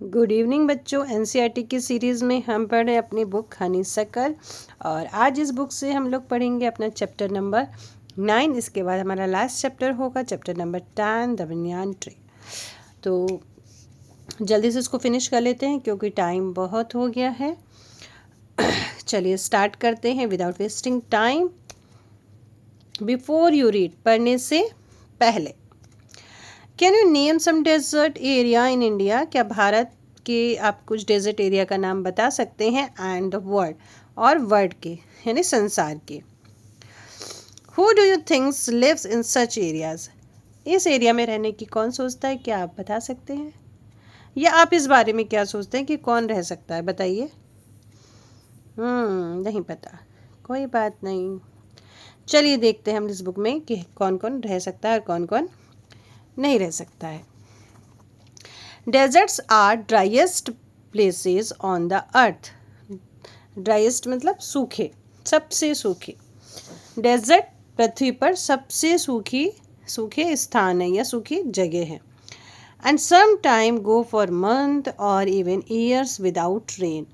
Good evening बच्चों। NCERT की series में हम पढ़ रहे हैं अपनी बुक हनी शक्कर, और आज इस बुक से हम लोग पढ़ेंगे अपना चैप्टर नंबर 9। इसके बाद हमारा लास्ट चैप्टर होगा chapter number 10 the banyan tree. तो जल्दी से इसको फिनिश कर लेते हैं क्योंकि टाइम बहुत हो गया है। चलिए स्टार्ट करते हैं without wasting time. Before you read, पढ़ने से पहले, can you name some desert area in India? क्या भारत के आप कुछ डेजर्ट एरिया का नाम बता सकते हैं? एंड द वर्ल्ड, और वर्ल्ड के यानी संसार के। Who do you thinks lives in such areas? इस एरिया में रहने की कौन सोचता है? क्या आप बता सकते हैं? या आप इस बारे में क्या सोचते हैं कि कौन रह सकता है? बताइए। नहीं पता, कोई बात नहीं। चलिए देखते हैं हम इस बुक में कि कौन कौन रह सकता है और कौन कौन नहीं रह सकता है। Deserts are driest places on the earth. Driest मतलब सूखे, सबसे सूखे। डेजर्ट पृथ्वी पर सबसे सूखे स्थान है या सूखी जगह है। And some time go for month और इवन ईयर्स विदाउट रेन,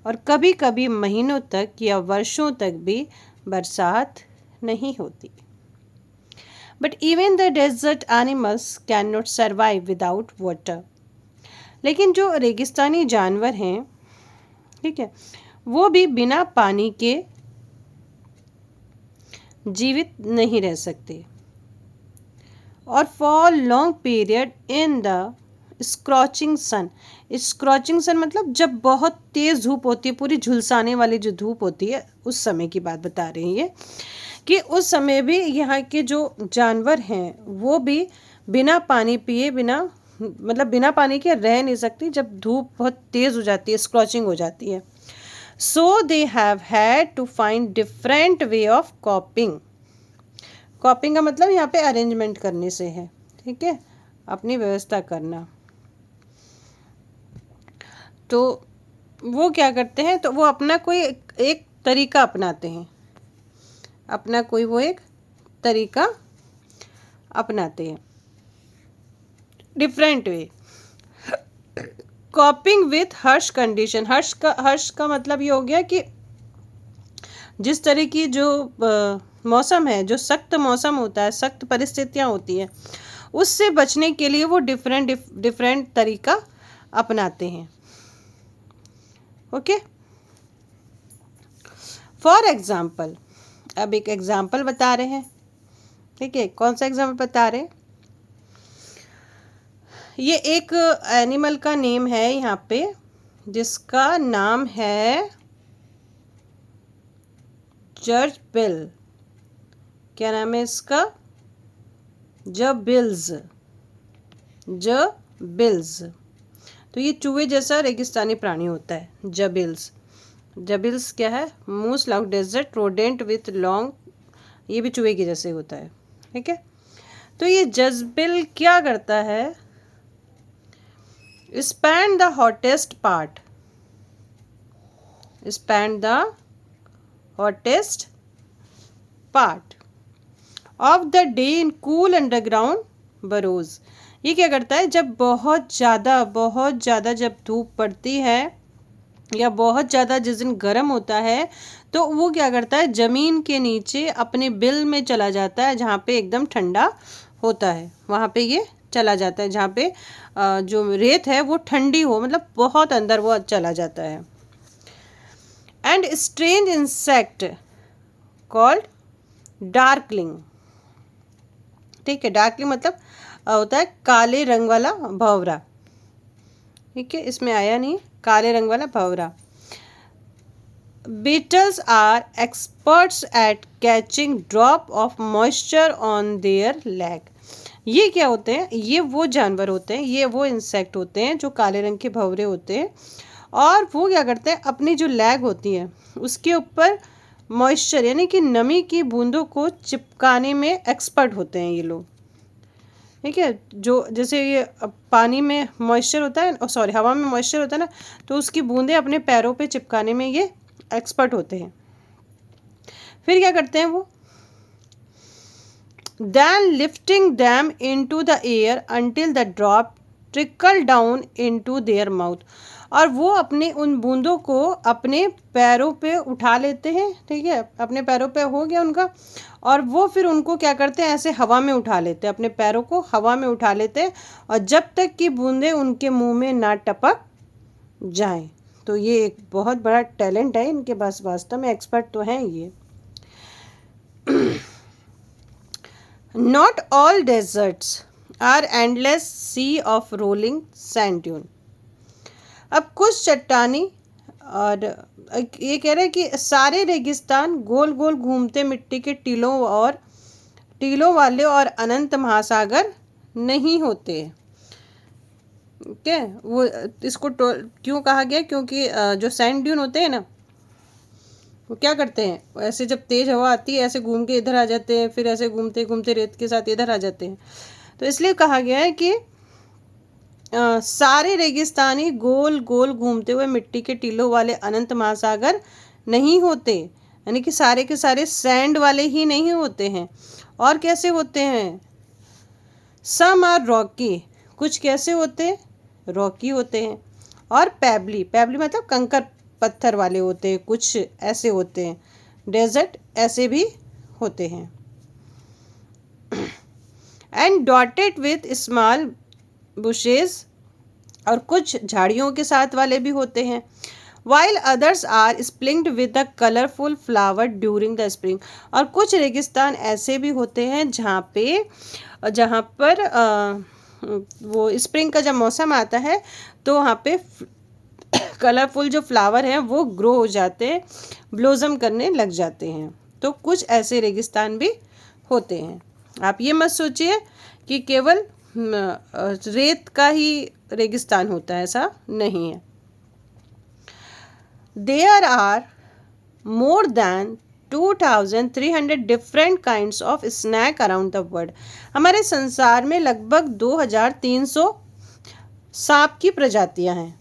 और कभी कभी महीनों तक या वर्षों तक भी बरसात नहीं होती। But even the desert animals cannot survive without water. लेकिन जो रेगिस्तानी जानवर हैं, ठीक है, वो भी बिना पानी के जीवित नहीं रह सकते। और for long period in the scorching sun. Scorching sun मतलब जब बहुत तेज़ धूप होती है, पूरी झुलसाने वाली जो धूप होती है, उस समय की बात बता रही है कि उस समय भी यहाँ के जो जानवर हैं वो भी बिना पानी पिए, बिना पानी के रह नहीं सकती जब धूप बहुत तेज़ हो जाती है, स्क्रॉचिंग हो जाती है। So they have had to find different way of coping. Coping का मतलब यहाँ पे अरेंजमेंट करने से है, ठीक है, अपनी व्यवस्था करना। तो वो क्या करते हैं, तो वो अपना कोई एक तरीका अपनाते हैं, अपना कोई वो एक तरीका अपनाते हैं, different way. Coping with harsh condition. Harsh का मतलब ये हो गया कि जिस तरह की जो मौसम है, जो सख्त मौसम होता है, सख्त परिस्थितियाँ होती हैं, उससे बचने के लिए वो डिफरेंट तरीका अपनाते हैं। ओके, फॉर एग्जाम्पल, अब एक एग्जाम्पल बता रहे हैं, ठीक है। कौन सा एग्जाम्पल बता रहे हैं? ये एक एनिमल का नेम है यहाँ पे, जिसका नाम है जर्बिल। क्या नाम है इसका? जर्बिल्स। जर्बिल्स। तो ये चूहे जैसा रेगिस्तानी प्राणी होता है, जर्बिल्स। जर्बिल्स क्या है? Mouse like desert rodent with long, ये भी चूहे के जैसे होता है, ठीक है। तो ये जर्बिल क्या करता है? Spend the hottest part, spend the hottest part of the day in cool underground burrows. ये क्या करता है? जब बहुत ज़्यादा जब धूप पड़ती है या बहुत ज़्यादा जिस दिन गर्म होता है, तो वो क्या करता है? ज़मीन के नीचे अपने बिल में चला जाता है, जहाँ पे एकदम ठंडा होता है, वहाँ पे ये चला जाता है, जहाँ पे जो रेत है वो ठंडी हो, मतलब बहुत अंदर वो चला जाता है। And strange insect called darkling, ठीक है। डार्कलिंग मतलब होता है काले रंग वाला भंवरा, ठीक है, इसमें आया नहीं, काले रंग वाला भंवरा। Beetles are experts at catching drop of moisture on their leg. ये क्या होते हैं? ये वो जानवर होते हैं, ये वो इंसेक्ट होते हैं जो काले रंग के भंवरे होते हैं, और वो क्या करते हैं? अपनी जो लेग होती है उसके ऊपर मॉइस्चर यानी कि नमी की बूंदों को चिपकाने में एक्सपर्ट होते हैं ये लोग, ठीक है। जो जैसे ये पानी में मॉइस्चर होता है, सॉरी हवा में मॉइस्चर होता है ना, तो उसकी बूंदें अपने पैरों पे चिपकाने में ये एक्सपर्ट होते हैं। फिर क्या करते हैं वो? Then lifting them into the air until the drop trickle down into their mouth, और वो अपने उन बूंदों को अपने पैरों पे उठा लेते हैं, ठीक है, अपने पैरों पे हो गया उनका, और वो फिर उनको क्या करते हैं, ऐसे हवा में उठा लेते हैं, अपने पैरों को हवा में उठा लेते हैं, और जब तक कि बूंदें उनके मुंह में ना टपक जाएं। तो ये एक बहुत बड़ा टैलेंट है इनके पास, वास्तव में एक्सपर्ट तो हैं ये। Not all deserts are endless sea of rolling sand dune. अब कुछ चट्टानी, और ये कह रहे हैं कि सारे रेगिस्तान गोल गोल घूमते मिट्टी के टीलों वाले और अनंत महासागर नहीं होते। ठीक है, वो इसको क्यों कहा गया, क्योंकि जो सैंड ड्यून होते हैं ना, वो क्या करते हैं, ऐसे जब तेज हवा आती है ऐसे घूम के इधर आ जाते हैं, फिर ऐसे घूमते घूमते रेत के साथ इधर आ जाते हैं। तो इसलिए कहा गया है कि सारे रेगिस्तानी गोल गोल घूमते हुए मिट्टी के टीलों वाले अनंत महासागर नहीं होते, यानी कि सारे के सारे सैंड वाले ही नहीं होते हैं। और कैसे होते हैं, सम आर रॉकी, कुछ कैसे होते हैं, रॉकी होते हैं, और पैबली, पैबली मतलब कंकर पत्थर वाले होते हैं, कुछ ऐसे होते हैं, डेजर्ट ऐसे भी होते हैं। And dotted with small bushes, और कुछ झाड़ियों के साथ वाले भी होते हैं। While others are sprinkled with the colourful flower during the spring, और कुछ रेगिस्तान ऐसे भी होते हैं जहाँ पर वो स्प्रिंग का जब मौसम आता है तो वहाँ पे कलरफुल जो फ्लावर हैं वो ग्रो हो जाते हैं, ब्लोजम करने लग जाते हैं। तो कुछ ऐसे रेगिस्तान भी होते हैं। आप ये मत सोचिए कि केवल रेत का ही रेगिस्तान होता है, ऐसा नहीं है। There are more than 2300 different kinds of snake around the world. हमारे संसार में लगभग 2300 सांप की प्रजातियां हैं,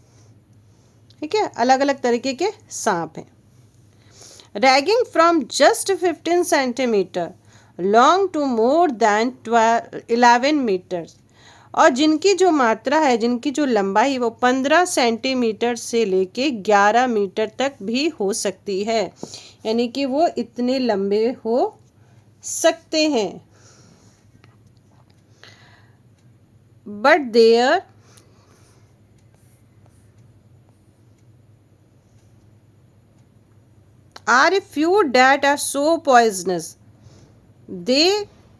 ठीक है, अलग अलग तरीके के सांप हैं। Ranging from just 15 centimetre long to more than 11 metres, और जिनकी जो मात्रा है, जिनकी जो लंबाई वो 15 सेंटीमीटर से लेके 11 मीटर तक भी हो सकती है, यानी कि वो इतने लंबे हो सकते हैं। But there are a few that are so poisonous they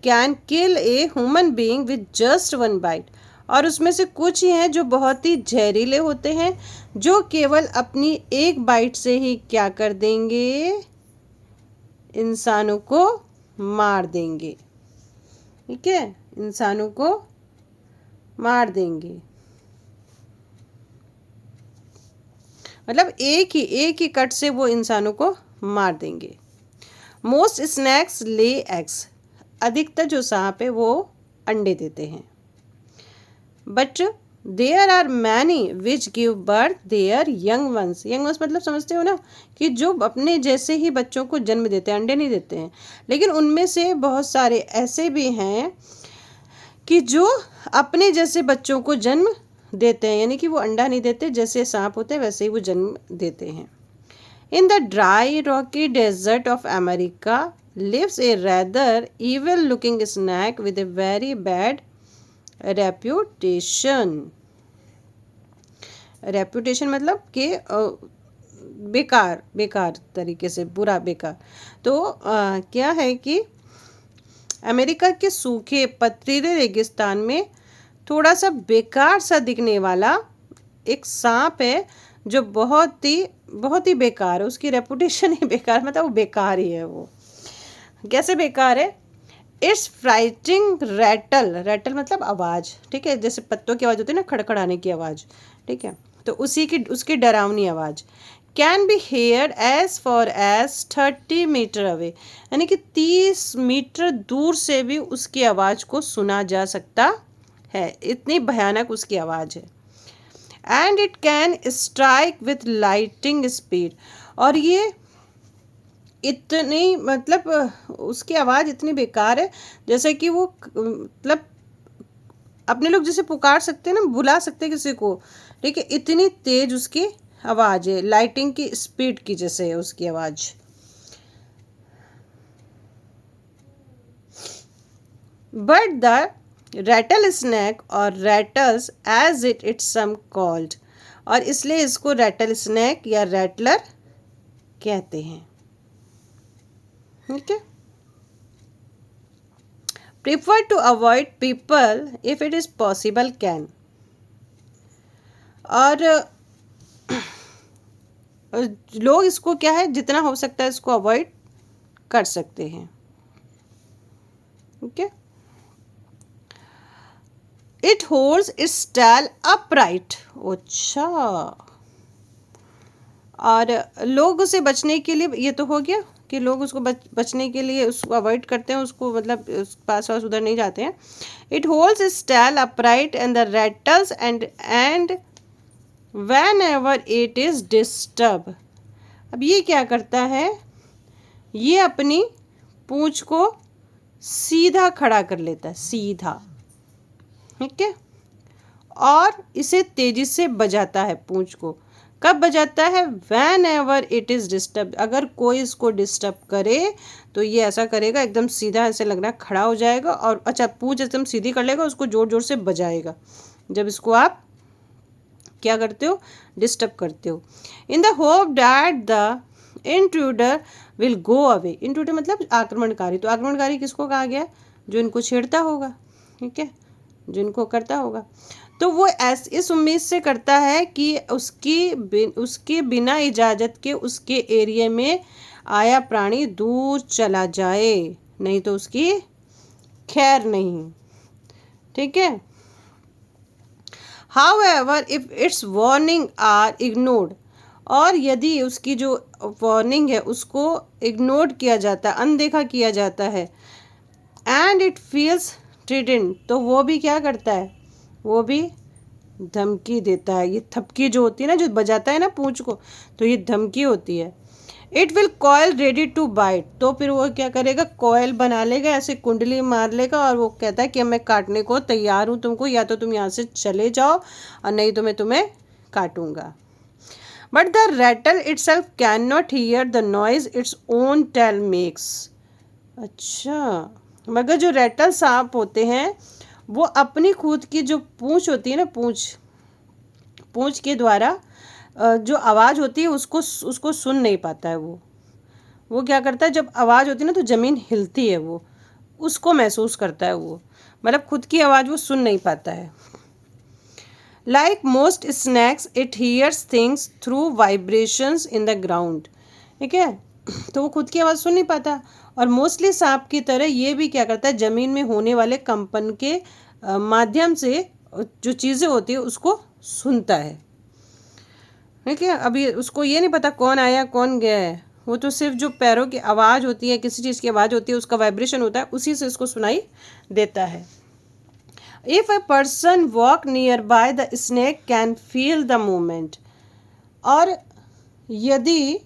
can kill a human being with just one bite, और उसमें से कुछ ही हैं जो बहुत ही जहरीले होते हैं, जो केवल अपनी एक बाइट से ही क्या कर देंगे, इंसानों को मार देंगे, ठीक है, इंसानों को मार देंगे, मतलब एक ही कट से वो इंसानों को मार देंगे। मोस्ट स्नैक्स ले एग्स, अधिकतर जो सांप है वो अंडे देते हैं। But there are many which give birth their young ones, young ones मतलब समझते हो ना, कि जो अपने जैसे ही बच्चों को जन्म देते हैं, अंडे नहीं देते हैं, लेकिन उनमें से बहुत सारे ऐसे भी हैं कि जो अपने जैसे बच्चों को जन्म देते हैं, यानी कि वो अंडा नहीं देते, जैसे सांप होते हैं वैसे ही वो जन्म देते हैं। In the dry, rocky desert of America lives a rather evil-looking snake with a very bad reputation. Reputation मतलब कि बेकार तरीके से, बुरा बेकार। तो क्या है कि अमेरिका के सूखे पथरीले रेगिस्तान में थोड़ा सा बेकार सा दिखने वाला एक सांप है, जो बहुत ही बेकार है, उसकी रेपुटेशन ही बेकार, मतलब वो बेकार ही है। वो कैसे बेकार है, इट्स फ्राइटिंग रैटल मतलब आवाज़, ठीक है, जैसे पत्तों की आवाज़ होती है ना, खड़खड़ाने की आवाज़, ठीक है, तो उसकी डरावनी आवाज़। Can be heard as far as 30 metre away, यानी कि 30 मीटर दूर से भी उसकी आवाज़ को सुना जा सकता है, इतनी भयानक उसकी आवाज़ है। And it can strike with lighting speed, और ये इतनी मतलब उसकी आवाज़ इतनी बेकार है, जैसे कि वो मतलब अपने लोग जैसे पुकार सकते हैं ना, बुला सकते हैं किसी को, ठीक है, इतनी तेज उसकी आवाज़ है, लाइटिंग की स्पीड की जैसे है उसकी आवाज़। बट द रैटल स्नैक और rattles as it's some called, और इसलिए इसको रैटल स्नैक या रैटलर कहते हैं, ठीक है। Prefer to avoid people if it is possible can, और लोग इसको क्या है, जितना हो सकता है इसको अवॉइड कर सकते हैं, ठीक है। It holds its tail upright, अच्छा, और लोग उसे बचने के लिए, ये तो हो गया कि लोग उसको बचने के लिए उसको अवॉइड करते हैं, उसको मतलब पास वास उधर नहीं जाते हैं। It holds its tail upright and the rattles and whenever it is disturb. अब ये क्या करता है, ये अपनी पूंछ को सीधा खड़ा कर लेता है, सीधा, ठीक है, और इसे तेजी से बजाता है पूंछ को। कब बजाता है, van ever it is disturb, अगर कोई इसको डिस्टर्ब करे तो ये ऐसा करेगा, एकदम सीधा ऐसे लग रहा है खड़ा हो जाएगा, और अच्छा पूंछ एकदम सीधी कर लेगा, उसको जोर जोर से बजाएगा जब इसको आप क्या करते हो, डिस्टर्ब करते हो। In the hope that the intruder will go away, intruder मतलब आक्रमणकारी, तो आक्रमणकारी किसको कहा गया, जो इनको छेड़ता होगा, ठीक है, जो इनको करता होगा। तो वो इस उम्मीद से करता है कि उसके बिना इजाज़त के उसके एरिया में आया प्राणी दूर चला जाए, नहीं तो उसकी खैर नहीं, ठीक है। However if its warning are ignored, और यदि उसकी जो वार्निंग है उसको इग्नोर किया जाता है, अनदेखा किया जाता है, एंड इट फील्स थ्रेटेन्ड, तो वो भी क्या करता है, वो भी धमकी देता है। ये थपकी जो होती है ना, जो बजाता है ना पूंछ को, तो ये धमकी होती है। It will coil ready to bite, तो फिर वो क्या करेगा, कॉयल बना लेगा, ऐसे कुंडली मार लेगा, और वो कहता है कि मैं काटने को तैयार हूँ तुमको, या तो तुम यहाँ से चले जाओ और नहीं तो मैं तुम्हें काटूंगा। But the rattle itself can not hear the noise its own tail makes, अच्छा, मगर जो रैटल सांप होते हैं वो अपनी खुद की जो पूंछ होती है ना, पूंछ के द्वारा जो आवाज़ होती है उसको सुन नहीं पाता है। वो क्या करता है, जब आवाज़ होती है ना तो ज़मीन हिलती है, वो उसको महसूस करता है, वो मतलब खुद की आवाज़ वो सुन नहीं पाता है। Like most snakes it hears things through vibrations in the ground, ठीक है, तो वो खुद की आवाज़ सुन नहीं पाता, और मोस्टली सांप की तरह ये भी क्या करता है, ज़मीन में होने वाले कंपन के माध्यम से जो चीज़ें होती है उसको सुनता है, ठीक है। अभी उसको ये नहीं पता कौन आया कौन गया है, वो तो सिर्फ जो पैरों की आवाज़ होती है, किसी चीज़ की आवाज़ होती है, उसका वाइब्रेशन होता है, उसी से उसको सुनाई देता है। If a person walk near by the snake can feel the movement, और यदि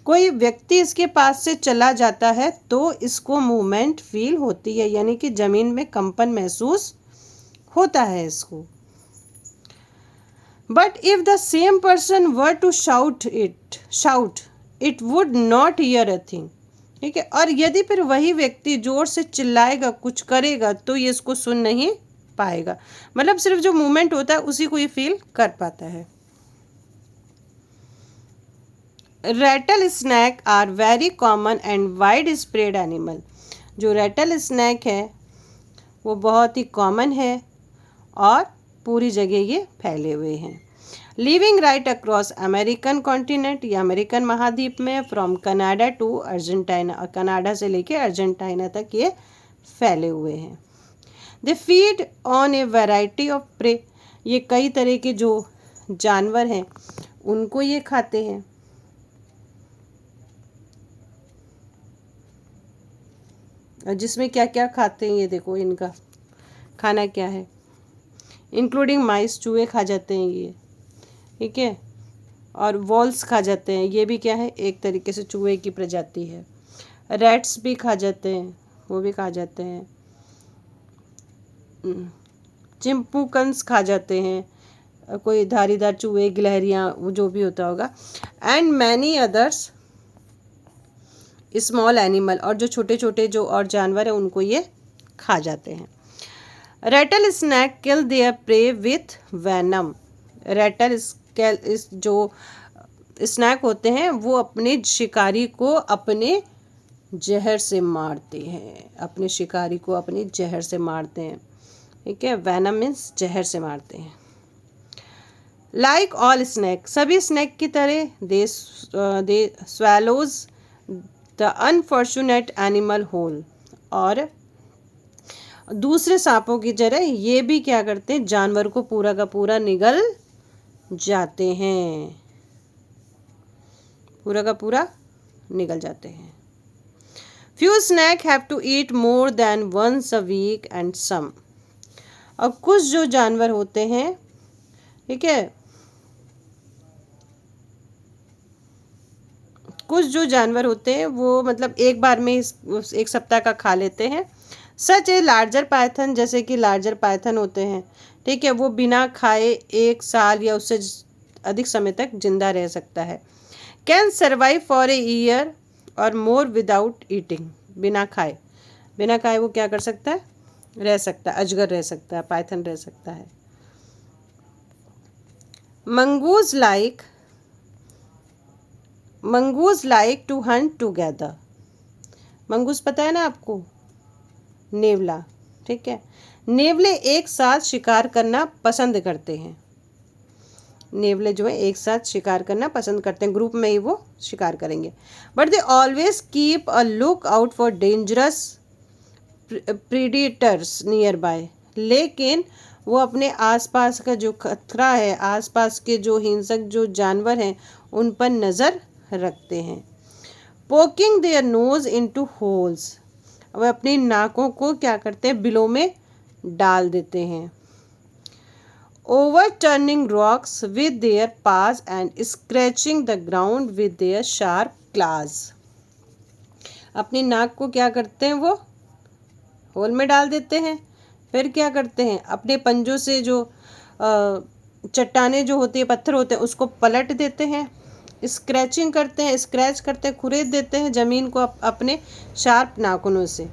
कोई व्यक्ति इसके पास से चला जाता है तो इसको मूवमेंट फील होती है, यानी कि ज़मीन में कंपन महसूस होता है इसको। But if the same person were to shout it would not hear a thing, ठीक है, और यदि फिर वही व्यक्ति जोर से चिल्लाएगा, कुछ करेगा, तो ये इसको सुन नहीं पाएगा, मतलब सिर्फ जो मूवमेंट होता है उसी को ये फील कर पाता है। Rattle snake are very common and wide spread animal, जो रैटल स्नैक है वो बहुत ही कॉमन है और पूरी जगह ये फैले हुए हैं। Living right across American continent, या अमेरिकन महाद्वीप में, फ्रॉम कनाडा टू अर्जेंटीना, और कनाडा से लेके अर्जेंटीना तक ये फैले हुए हैं। They feed on a variety of prey, ये कई तरह के जो जानवर हैं उनको ये खाते हैं। और जिसमें क्या क्या खाते हैं ये देखो, इनका खाना क्या है, इंक्लूडिंग माइस, चूहे खा जाते हैं ये, ठीक है, और वॉल्स खा जाते हैं, ये भी क्या है, एक तरीके से चूहे की प्रजाति है। रैट्स भी खा जाते हैं, वो भी खा जाते हैं, चिंपूकंस खा जाते हैं, कोई धारीदार चूहे, गिलहरियाँ, वो जो भी होता होगा। And many others small animal, और जो छोटे छोटे जो और जानवर हैं उनको ये खा जाते हैं। Rattle snake kill their prey with venom. Rattle इस जो स्नैक होते हैं वो अपने शिकारी को अपने जहर से मारते हैं, अपने शिकारी को अपने जहर से मारते हैं। ठीक है, वैनम मीन्स जहर से मारते हैं। लाइक ऑल स्नैक, सभी स्नैक की तरह they swallow the unfortunate animal whole, और दूसरे सांपों की तरह ये भी क्या करते हैं, जानवर को पूरा का पूरा निगल जाते हैं, पूरा का पूरा निगल जाते हैं। Few snake have to eat more than once a week and some, और कुछ जो जानवर होते हैं, ठीक है, कुछ जो जानवर होते हैं वो मतलब एक बार में एक सप्ताह का खा लेते हैं। सच ए लार्जर पाइथन, जैसे कि लार्जर पाइथन होते हैं, ठीक है, वो बिना खाए 1 साल या उससे अधिक समय तक जिंदा रह सकता है। Can survive for a year और मोर विदाउट ईटिंग, बिना खाए वो क्या कर सकता है, रह सकता है, अजगर रह सकता है, पाइथन रह सकता है। Mongoose like to hunt together, mongoose पता है ना आपको, नेवला, ठीक है, नेवले एक साथ शिकार करना पसंद करते हैं। नेवले जो है एक साथ शिकार करना पसंद करते हैं, ग्रुप में ही वो शिकार करेंगे। But they always keep a look out for dangerous predators near by, लेकिन वो अपने आसपास का जो खतरा है, आसपास के जो हिंसक जो जानवर हैं उन पर नज़र रखते हैं। Poking their nose into holes, वह अपनी नाकों को क्या करते हैं, बिलों में डाल देते हैं। Overturning rocks with their pass and scratching the ground with their sharp class, अपनी नाक को क्या करते हैं, वो होल में डाल देते हैं, फिर क्या करते हैं, अपने पंजों से जो चट्टाने जो होती है, पत्थर होते हैं, उसको पलट देते हैं, स्क्रैच करते हैं, खुरेद देते हैं ज़मीन को अपने शार्प नाखूनों से।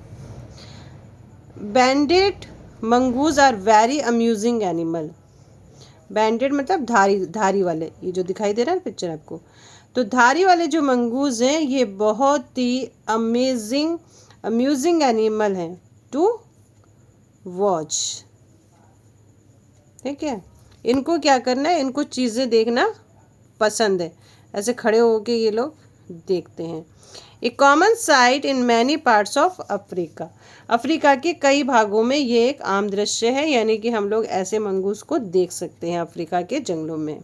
Banded mongoose are very amusing animal, banded मतलब धारी वाले, ये जो दिखाई दे रहा है पिक्चर आपको, तो धारी वाले जो मंगूज हैं ये बहुत ही अम्यूजिंग एनिमल हैं टू वॉच। ठीक है, इनको क्या करना है, इनको चीज़ें देखना पसंद है, ऐसे खड़े होके ये लोग देखते हैं। A common sight in many parts of Africa, Africa के कई भागों में ये एक आम दृश्य है, यानी कि हम लोग ऐसे मंगूस को देख सकते हैं अफ्रीका के जंगलों में।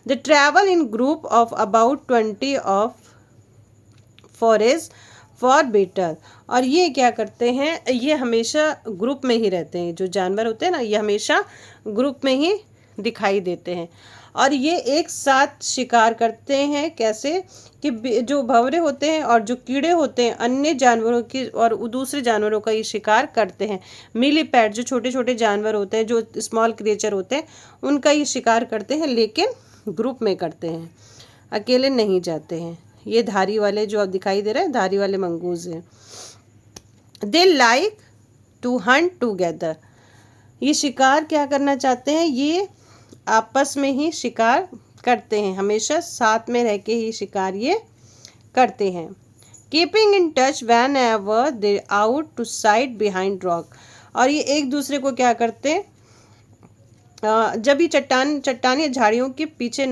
The travel in group of about 20 of forest for better, और ये क्या करते हैं, ये हमेशा ग्रुप में ही रहते हैं, जो जानवर होते हैं ना ये हमेशा ग्रुप में ही दिखाई देते हैं, और ये एक साथ शिकार करते हैं। कैसे कि जो भंवरे होते हैं और जो कीड़े होते हैं अन्य जानवरों की और दूसरे जानवरों का ये शिकार करते हैं। मिलीपैड जो छोटे छोटे जानवर होते हैं, जो स्मॉल क्रिएचर होते हैं, उनका ये शिकार करते हैं, लेकिन ग्रुप में करते हैं, अकेले नहीं जाते हैं। ये धारी वाले जो अब दिखाई दे रहे हैं, धारी वाले मंगूज हैं। They like to hunt together, ये शिकार क्या करना चाहते हैं, ये आपस में ही शिकार करते हैं, हमेशा साथ में रह के ही शिकार ये करते हैं। Keeping in touch whenever they out to side behind rock, और ये एक दूसरे को क्या करते हैं, जब ये चट्टान या झाड़ियों के पीछे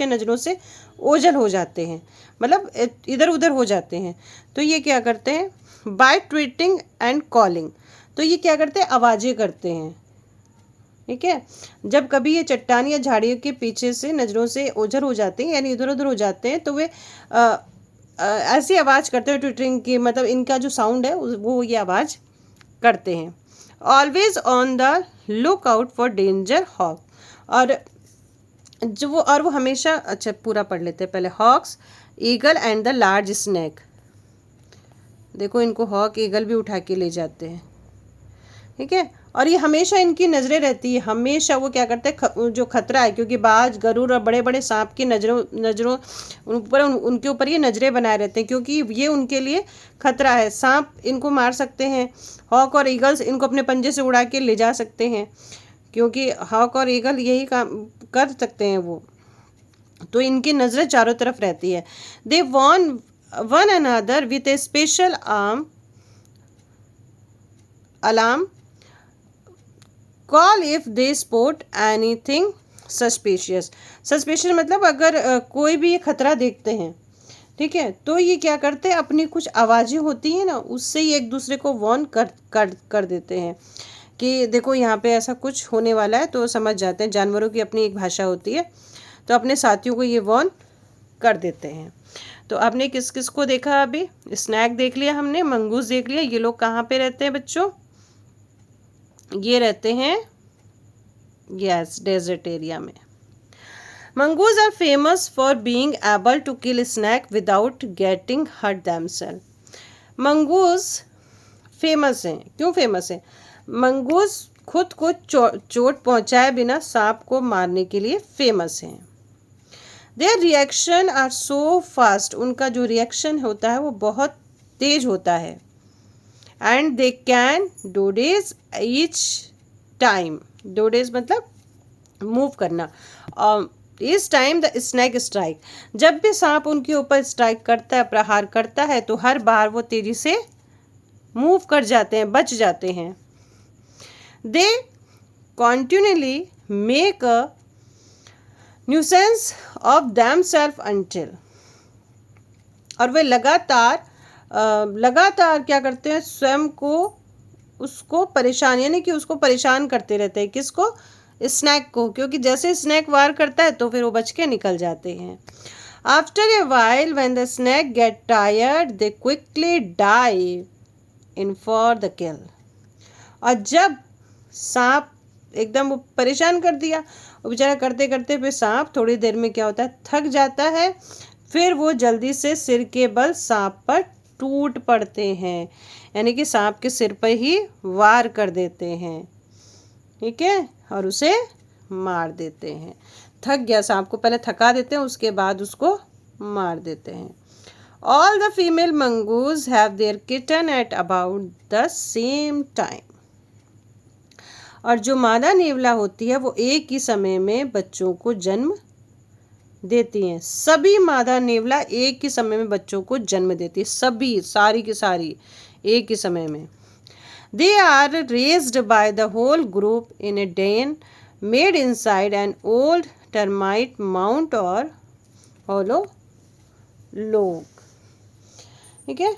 नज़रों से ओझल हो जाते हैं, मतलब इधर उधर हो जाते हैं, तो ये क्या करते हैं, बाय ट्वीटिंग एंड कॉलिंग, तो ये क्या करते हैं, आवाज़ें करते हैं। ठीक है, जब कभी ये चट्टान या झाड़ियों के पीछे से नज़रों से ओझल हो जाते हैं, यानी इधर उधर हो जाते हैं, तो वे ऐसी आवाज़ करते हैं ट्विटरिंग की, मतलब इनका जो साउंड है वो ये आवाज़ करते हैं। Always on the look out for danger hawk, और वो हमेशा, अच्छा पूरा पढ़ लेते हैं पहले। Hawks, eagle and the large snake, देखो इनको हॉक ईगल भी उठा के ले जाते हैं। ठीक है, और ये हमेशा इनकी नज़रें रहती है, हमेशा वो क्या करते हैं, जो खतरा है, क्योंकि बाज, गरुड़ और बड़े बड़े सांप की नज़रों ऊपर उनके ऊपर ये नज़रें बनाए रहते हैं, क्योंकि ये उनके लिए खतरा है। सांप इनको मार सकते हैं, हॉक और ईगल्स इनको अपने पंजे से उड़ा के ले जा सकते हैं, क्योंकि हॉक और ईगल यही काम कर सकते हैं वो। तो इनकी नज़रें चारों तरफ रहती है। They warn one another with a special alarm call if they spot anything suspicious. Suspicious मतलब अगर कोई भी ये खतरा देखते हैं, ठीक है, तो ये क्या करते हैं, अपनी कुछ आवाज़ें होती हैं ना, उससे ही एक दूसरे को वॉर्न कर देते हैं कि देखो यहाँ पे ऐसा कुछ होने वाला है, तो समझ जाते हैं। जानवरों की अपनी एक भाषा होती है, तो अपने साथियों को ये वॉर्न कर देते हैं। तो आपने किस किस को देखा? अभी स्नैक देख लिया हमने, मंगूस देख लिया। ये लोग कहाँ पे रहते हैं बच्चों? ये रहते हैं यस डेजर्ट एरिया में। Mongoose are famous for being able to kill snake without getting hurt themselves. Mongoose famous हैं। क्यों फेमस हैं? मंगूस खुद को चोट पहुंचाए बिना सांप को मारने के लिए फेमस हैं। Their reaction are so fast, उनका जो रिएक्शन होता है वो बहुत तेज होता है। And they can dodges each time, dodges मतलब मूव करना। इस टाइम द स्नैक स्ट्राइक, जब भी सांप उनके ऊपर स्ट्राइक करता है, प्रहार करता है, तो हर बार वो तेजी से मूव कर जाते हैं, बच जाते हैं। They continually make a nuisance of themselves until, और वे लगातार क्या करते हैं, स्वयं को उसको परेशान, यानी कि उसको परेशान करते रहते हैं। किसको? स्नैक को, क्योंकि जैसे स्नैक वार करता है तो फिर वो बच के निकल जाते हैं। After a while when the snake get tired they quickly dive in for the किल। और जब सांप एकदम वो परेशान कर दिया, वो बेचारा करते करते फिर सांप थोड़ी देर में क्या होता है, थक जाता है, फिर वो जल्दी से सिर के बल सांप पर टूट पड़ते हैं, यानी कि सांप के सिर पर ही वार कर देते हैं, ठीक है, और उसे मार देते हैं। थक गया सांप को पहले थका देते हैं, उसके बाद उसको मार देते हैं। All the female mongoose have their kitten at about the same time, और जो मादा नेवला होती है वो एक ही समय में बच्चों को जन्म देती हैं। सभी मादा नेवला एक ही समय में बच्चों को जन्म देती है, सभी, सारी की सारी एक ही समय में। They are raised by the whole group in a den made inside an old termite mound or hollow log, ठीक है।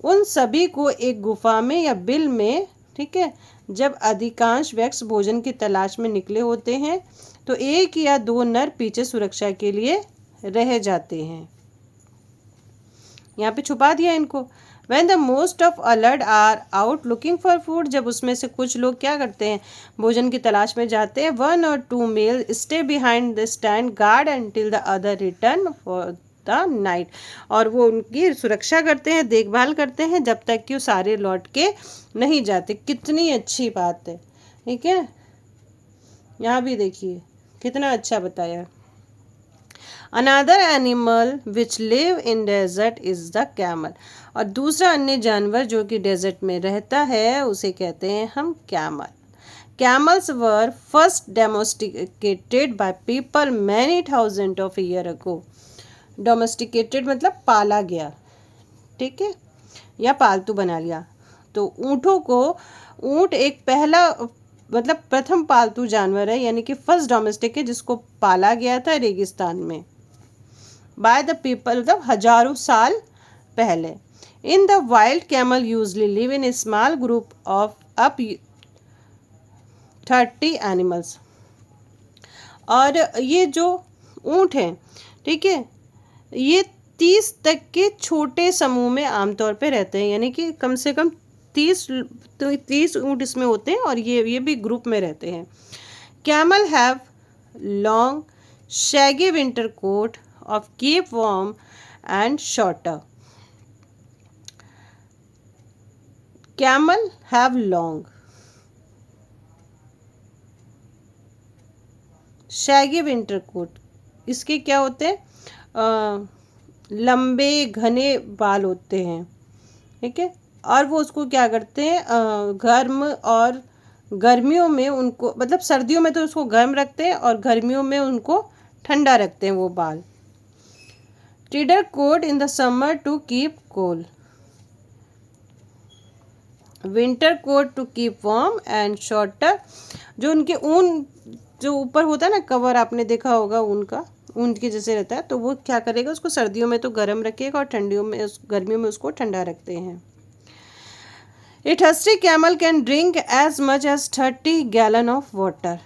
उन सभी को एक गुफा में या बिल में, ठीक है, जब अधिकांश वयस्क भोजन की तलाश में निकले होते हैं तो एक या दो नर पीछे सुरक्षा के लिए रह जाते हैं। यहाँ पे छुपा दिया इनको। When the most of alert are out looking for food, जब उसमें से कुछ लोग क्या करते हैं, भोजन की तलाश में जाते हैं, 1 or 2 male stay behind the stand guard until the other return for the night, और वो उनकी सुरक्षा करते हैं, देखभाल करते हैं जब तक कि वो सारे लौट के नहीं जाते। कितनी अच्छी बात है, ठीक है। यहाँ भी देखिए कितना अच्छा बताया। Another animal which live in desert is the camel, और दूसरा अन्य जानवर जो कि डेजर्ट में रहता है उसे कहते हैं हम camel. Camels were first domesticated by people many thousands of years ago. Domesticated मतलब पाला गया, ठीक है, या पालतू बना लिया। तो ऊँटों को, ऊँट एक पहला मतलब प्रथम पालतू जानवर है, यानी कि फर्स्ट डोमेस्टिक है, जिसको पाला गया था रेगिस्तान में बाय द पीपल, मतलब हजारों साल पहले। In the wild camel usually live in A small group of up 30 animals, और ये जो ऊँट हैं, ठीक है, ये 30 तक के छोटे समूह में आमतौर पे रहते हैं, यानी कि कम से कम 30 ऊँट इसमें होते हैं, और ये भी ग्रुप में रहते हैं। Camel have long shaggy winter coat of keep warm and shorter. Camel have long, shaggy winter coat, इसके क्या होते हैं, लंबे घने बाल होते हैं, ठीक है। और वो उसको क्या करते हैं, गर्म और गर्मियों में उनको, मतलब सर्दियों में तो उसको गर्म रखते हैं और गर्मियों में उनको ठंडा रखते हैं वो बाल। Trader coat in the summer to keep cool, winter coat to keep warm and shorter. जो उनके ऊन जो ऊपर होता है ना कवर, आपने देखा होगा ऊन का, ऊन के जैसे रहता है, तो वो क्या करेगा, उसको सर्दियों में तो गर्म रखेगा और ठंडियों में गर्मियों में उसको ठंडा रखते हैं। A thirsty camel can drink as much as 30 gallon of water.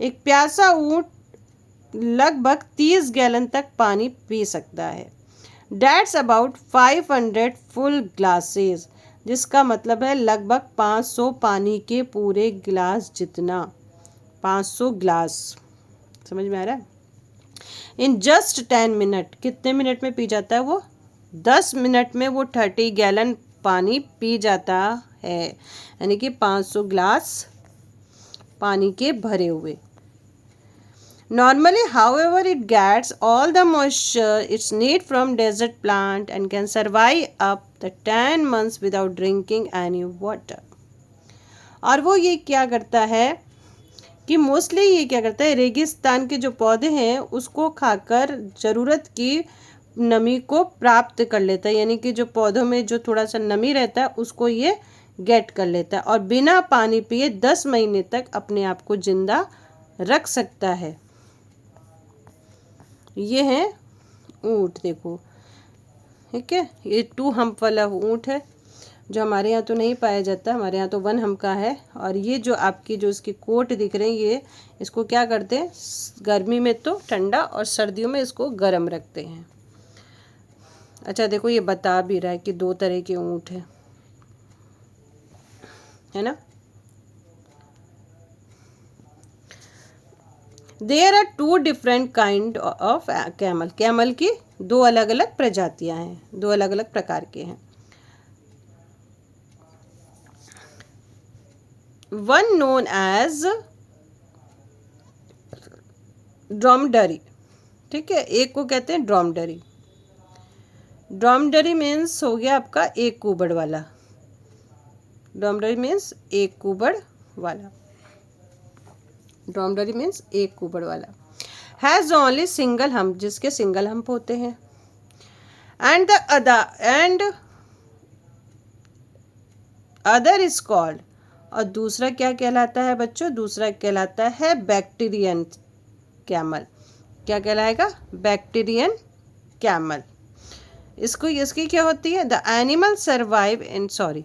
एक प्यासा ऊंट लगभग 30 गैलन तक पानी पी सकता है। That's about 500 full glasses, जिसका मतलब है लगभग 500 पानी के पूरे गिलास जितना, 500 ग्लास, समझ में आ रहा है। इन जस्ट 10 मिनट, कितने मिनट में पी जाता है वो, 10 मिनट में वो 30 गैलन पानी पी जाता है, यानी कि 500 ग्लास पानी के भरे हुए। Normally, however, it gets all the moisture it's need from desert plant and can survive up the 10 months without drinking any water. और वो ये क्या करता है कि मोस्टली ये क्या करता है, रेगिस्तान के जो पौधे हैं उसको खाकर ज़रूरत की नमी को प्राप्त कर लेता है, यानी कि जो पौधों में जो थोड़ा सा नमी रहता है उसको ये गेट कर लेता है और बिना पानी पिए 10 महीने तक अपने आप को जिंदा रख सकता है। ये है ऊँट, देखो, ठीक है। ये 2 हम्प वाला ऊँट है जो हमारे यहाँ तो नहीं पाया जाता, हमारे यहाँ तो 1 हम्प का है। और ये जो आपकी जो इसकी कोट दिख रहे हैं, ये इसको क्या करते हैं, गर्मी में तो ठंडा और सर्दियों में इसको गर्म रखते हैं। अच्छा देखो, ये बता भी रहा है कि 2 तरह के ऊँट है ना। There are 2 different kind of camel, camel की 2 अलग अलग प्रजातियां हैं, 2 अलग अलग प्रकार के हैं। वन नोन एज ड्रोमडरी, ठीक है, एक को कहते हैं ड्रोमडरी। ड्रोमडरी मीन्स हो गया आपका एक कुबड़ वाला, ड्रोमडरी मीन्स एक कुबड़ वाला, ड्रोमडरी मीन्स एक कुबड़ वाला। हैज़ ओनली सिंगल हम्प, जिसके सिंगल हम्प होते हैं। And the other is called, और दूसरा क्या कहलाता है बच्चों, दूसरा कहलाता है बैक्टीरियन कैमल। क्या कहलाएगा, बैक्टीरियन कैमल। इसको इसकी क्या होती है, the animal survive in sorry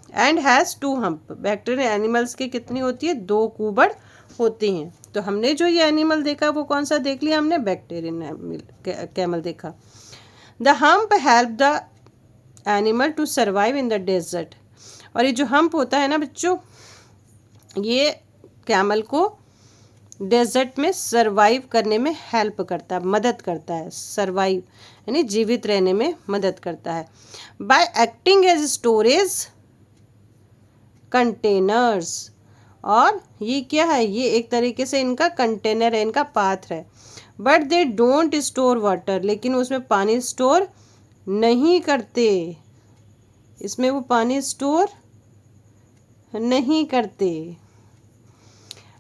and has 2 hump. Bactrian animals की कितनी होती है, 2 कुबड़ होती हैं। तो हमने जो ये एनिमल देखा वो कौन सा देख लिया हमने, बैक्टीरियन कैमल देखा। The hump help the animal to survive in the desert. और ये जो हम्प होता है ना बच्चों, ये कैमल को डेजर्ट में सर्वाइव करने में हेल्प करता है, मदद करता है, सर्वाइव यानी जीवित रहने में मदद करता है। By acting as storage containers, और ये क्या है, ये एक तरीके से इनका कंटेनर है, इनका पात्र है। But they don't store water, लेकिन उसमें पानी स्टोर नहीं करते, इसमें वो पानी स्टोर नहीं करते।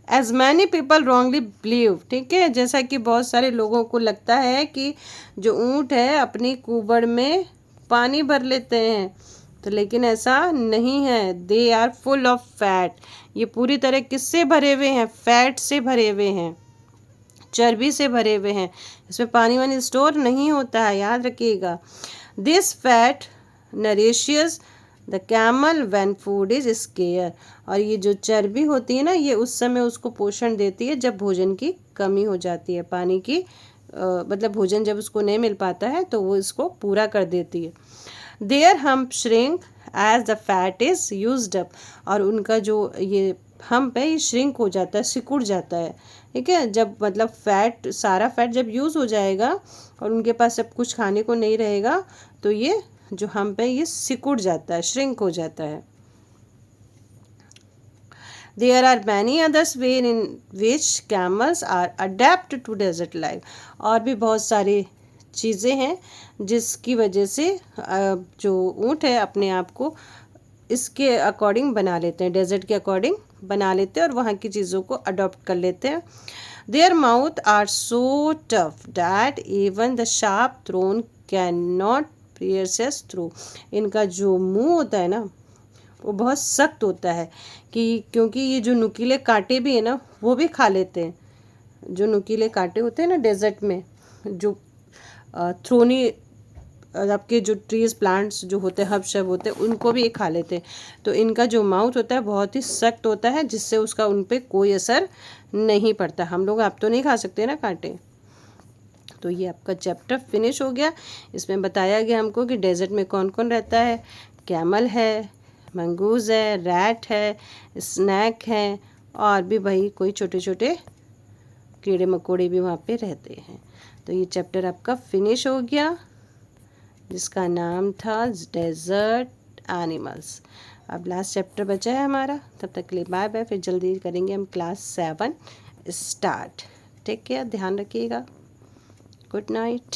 As many people wrongly believe, ठीक है, जैसा कि बहुत सारे लोगों को लगता है कि जो ऊँट है अपनी कुबड़ में पानी भर लेते हैं, तो लेकिन ऐसा नहीं है। They are full of fat, ये पूरी तरह किससे भरे हुए हैं, फैट से भरे हुए हैं, चर्बी से भरे हुए हैं, इसमें पानी वानी स्टोर नहीं होता है, याद रखिएगा। This fat nourishes the camel when food is scarce, और ये जो चर्बी होती है ना, ये उस समय उसको पोषण देती है जब भोजन की कमी हो जाती है, पानी की मतलब भोजन जब उसको नहीं मिल पाता है तो वो इसको पूरा कर देती है। Their hump shrink as the fat is used up, और उनका जो ये हम्प है ये श्रिंक हो जाता है, सिकुड़ जाता है, ठीक है। जब मतलब फैट, सारा फैट जब यूज़ हो जाएगा और उनके पास सब कुछ खाने को नहीं रहेगा, तो ये जो हम्प है ये सिकुड़ जाता है, श्रिंक हो जाता है। There are many others way in which camels are adept to desert life. और भी बहुत सारी चीज़ें हैं जिसकी वजह से जो ऊँट है अपने आप को इसके अकॉर्डिंग बना लेते हैं, डेजर्ट के अकॉर्डिंग बना लेते हैं और वहाँ की चीज़ों को अडॉप्ट कर लेते हैं। Their mouth are so tough that even the sharp thorn can not pierce through. इनका जो मुंह होता है ना वो बहुत सख्त होता है कि क्योंकि ये जो नुकीले कांटे भी है ना वो भी खा लेते हैं। जो नुकीले कांटे होते हैं ना डेजर्ट में, जो थ्रोनी आपके जो ट्रीज प्लांट्स जो होते हैं हब शब होते हैं उनको भी ये खा लेते हैं। तो इनका जो माउथ होता है बहुत ही सख्त होता है जिससे उसका उन पर कोई असर नहीं पड़ता। हम लोग आप तो नहीं खा सकते ना कांटे। तो ये आपका चैप्टर फिनिश हो गया। इसमें बताया गया हमको कि डेजर्ट में कौन कौन रहता है। कैमल है, मंगूज़ है, रैट है, स्नैक है और भी भाई कोई छोटे छोटे कीड़े मकोड़े भी वहाँ पे रहते हैं। तो ये चैप्टर आपका फिनिश हो गया जिसका नाम था डेजर्ट एनिमल्स। अब लास्ट चैप्टर बचा है हमारा। तब तक के लिए बाय बाय। फिर जल्दी करेंगे हम क्लास 7 स्टार्ट। टेक केयर, ध्यान रखिएगा। Good night.